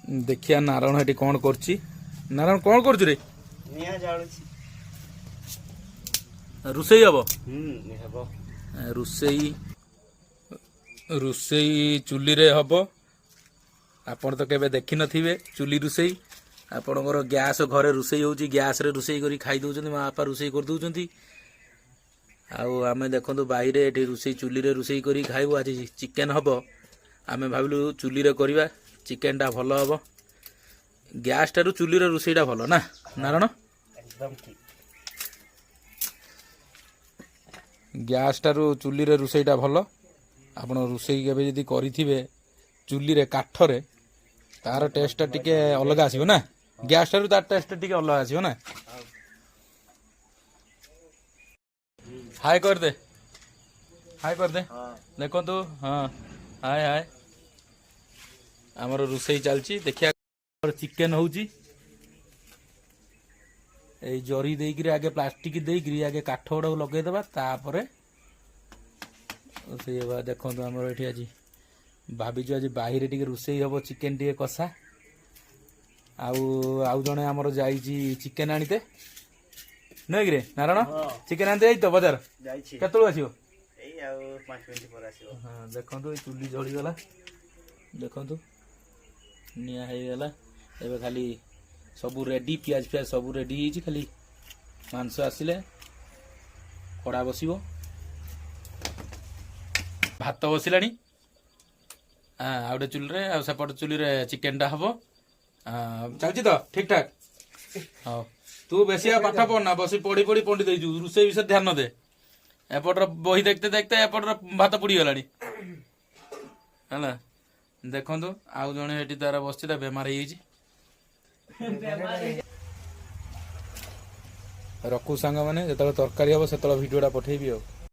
देखिया नारायण हेटी कौन करची नारायण कौन करछु रे निया जाळुची रुसेई हबो हेबो रुसेई रुसेई चुली रे हबो आपण तो केबे देखि नथिबे चुली रुसेई आपणकर गैस घरे रुसेई होची गैस रे रुसेई करी खाई दउचंती मा आपा रुसेई कर दउचंती आउ आमे देखंतु बाहिरे एठी रुसेई चुली रे रुसेई करी खाइबो आज चिकन हबो आमे भाबिलु चुली रे करिबा चिकन टा भलो हबो गैस टारु चुली रे रुसेई टा भलो ना नारायण एकदम ठीक गैस टारु चुली रे रुसेई टा भलो आपण रुसेई केबे जदी करिथिबे चुली रे काठ रे तार टेस्ट टा टिके अलग आसीबो ना गैस टारु तार टेस्ट टिके अलग आसीबो ना हाय कर दे देखो तू हाँ हाय हाय आमर रुसेई चलची देखिया चिकन होउची ए जरी देइकरी आगे प्लास्टिक देइकरी आगे काठ गुडा लगे देबा तापरे से बा देखो तो हमर एठी आज भाबिजु आज बाहिरे टिके रुसेई हबो चिकन टिके कसा आउ जने हमर जाईची चिकन आनिते नहीं रे नारायण चिकन आनते जाई तो बाजार जाईची केतळो आसीओ एई आ 5 मिनिट पर आसीओ हां देखंतु चुली जळी गला देखंतु निया हे गला एबे खाली सब रेडी प्याज प्याज सब रेडी हिची खाली मांस आसिले कड़ा बसिबो भात बसिलानी हां आउडे चुली रे आ सेपट चुली रे चिकन टा हबो चलची तो ठीक ठाक हां तू बेसी पाठ पढ़ना बसी पढ़ी पढ़ी पंडित देजु रुसेई विषय ध्यान न दे एपटर बही देखते देखते एपटर भात पुड़ी गलानी हला देखंतु आउ जणे हेटी तारा बसचिता बेमार हेइची रखु सांग माने जेतले तरकारी हबो सेतले वीडियोटा पठेइबी हो।